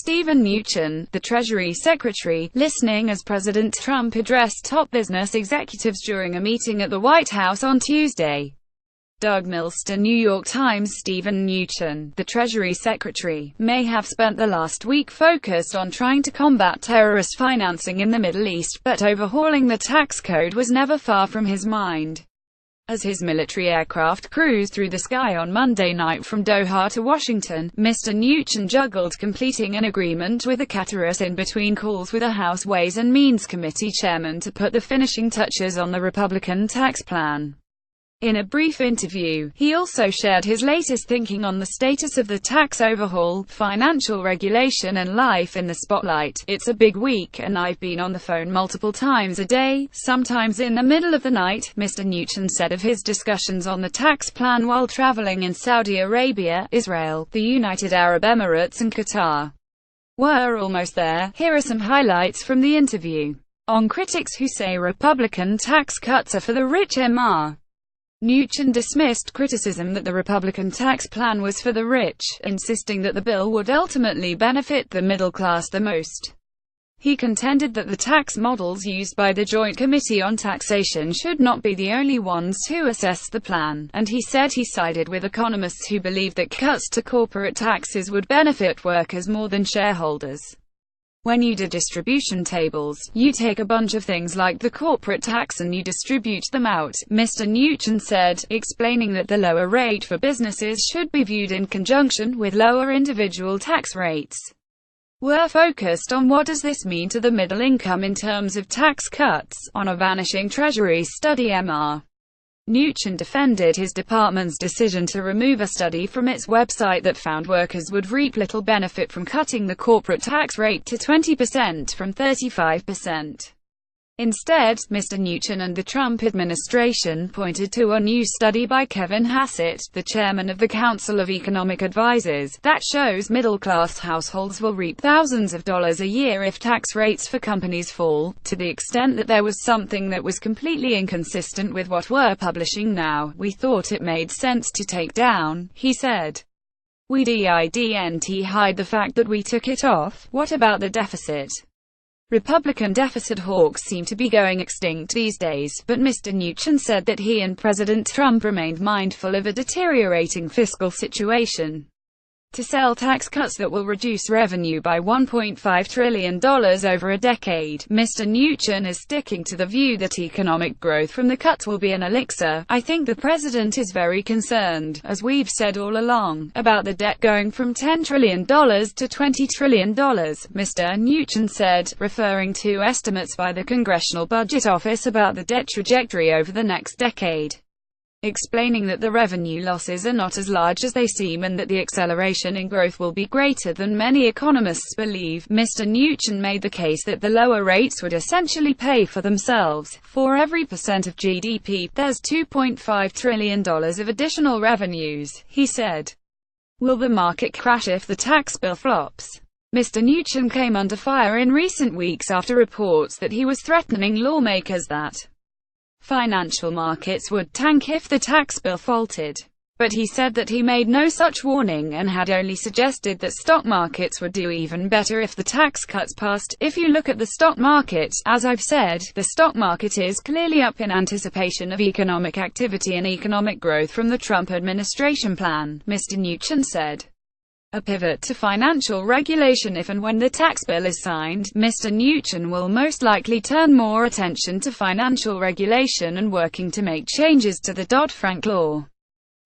Steven Mnuchin, the Treasury Secretary, listening as President Trump addressed top business executives during a meeting at the White House on Tuesday. Doug MillsThe New York Times. Steven Mnuchin, the Treasury Secretary, may have spent the last week focused on trying to combat terrorist financing in the Middle East, but overhauling the tax code was never far from his mind. As his military aircraft cruised through the sky on Monday night from Doha to Washington, Mr. Mnuchin juggled completing an agreement with the Qataris in between calls with a House Ways and Means Committee chairman to put the finishing touches on the Republican tax plan. In a brief interview, he also shared his latest thinking on the status of the tax overhaul, financial regulation and life in the spotlight. "It's a big week, and I've been on the phone multiple times a day, sometimes in the middle of the night," Mr. Mnuchin said of his discussions on the tax plan while traveling in Saudi Arabia, Israel, the United Arab Emirates and Qatar. "We're almost there." Here are some highlights from the interview. On critics who say Republican tax cuts are for the rich, Mr. Mnuchin dismissed criticism that the Republican tax plan was for the rich, insisting that the bill would ultimately benefit the middle class the most. He contended that the tax models used by the Joint Committee on Taxation should not be the only ones to assess the plan, and he said he sided with economists who believe that cuts to corporate taxes would benefit workers more than shareholders. "When you do distribution tables, you take a bunch of things like the corporate tax and you distribute them out," Mr. Mnuchin said, explaining that the lower rate for businesses should be viewed in conjunction with lower individual tax rates. "We're focused on what does this mean to the middle income in terms of tax cuts, on a vanishing Treasury study." Mr. Mnuchin defended his department's decision to remove a study from its website that found workers would reap little benefit from cutting the corporate tax rate to 20% from 35%. Instead, Mr. Mnuchin and the Trump administration pointed to a new study by Kevin Hassett, the chairman of the Council of Economic Advisors, that shows middle-class households will reap thousands of dollars a year if tax rates for companies fall. "To the extent that there was something that was completely inconsistent with what we're publishing now, we thought it made sense to take down," he said. "We didn't hide the fact that we took it off. What about the deficit? Republican deficit hawks seem to be going extinct these days," but Mr. Mnuchin said that he and President Trump remained mindful of a deteriorating fiscal situation. To sell tax cuts that will reduce revenue by $1.5 trillion over a decade, Mr. Mnuchin is sticking to the view that economic growth from the cuts will be an elixir. "I think the president is very concerned, as we've said all along, about the debt going from $10 trillion to $20 trillion, Mr. Mnuchin said, referring to estimates by the Congressional Budget Office about the debt trajectory over the next decade. Explaining that the revenue losses are not as large as they seem and that the acceleration in growth will be greater than many economists believe, Mr. Mnuchin made the case that the lower rates would essentially pay for themselves. "For every % of GDP, there's $2.5 trillion of additional revenues," he said. "Will the market crash if the tax bill flops?" Mr. Mnuchin came under fire in recent weeks after reports that he was threatening lawmakers that financial markets would tank if the tax bill faltered. But he said that he made no such warning and had only suggested that stock markets would do even better if the tax cuts passed. "If you look at the stock market, as I've said, the stock market is clearly up in anticipation of economic activity and economic growth from the Trump administration plan," Mr. Mnuchin said. "A pivot to financial regulation if and when the tax bill is signed. Mr. Mnuchin will most likely turn more attention to financial regulation and working to make changes to the Dodd-Frank law."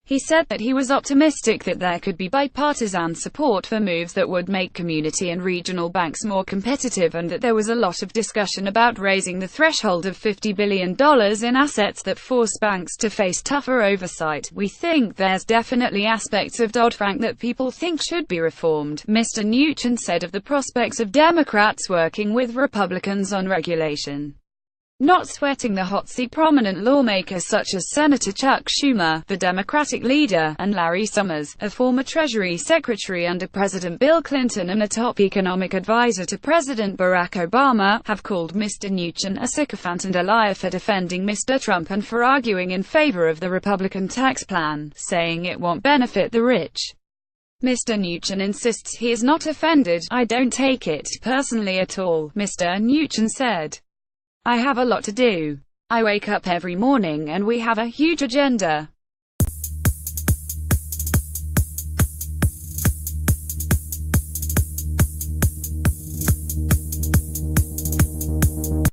He said that he was optimistic that there could be bipartisan support for moves that would make community and regional banks more competitive and that there was a lot of discussion about raising the threshold of $50 billion in assets that force banks to face tougher oversight. "We think there's definitely aspects of Dodd-Frank that people think should be reformed," Mr. Mnuchin said of the prospects of Democrats working with Republicans on regulation. Not sweating the hot seat. Prominent lawmakers such as Senator Chuck Schumer, the Democratic leader, and Larry Summers, a former Treasury Secretary under President Bill Clinton and a top economic advisor to President Barack Obama, have called Mr. Mnuchin a sycophant and a liar for defending Mr. Trump and for arguing in favor of the Republican tax plan, saying it won't benefit the rich. Mr. Mnuchin insists he is not offended. "I don't take it personally at all," Mr. Mnuchin said. "I have a lot to do. I wake up every morning and we have a huge agenda.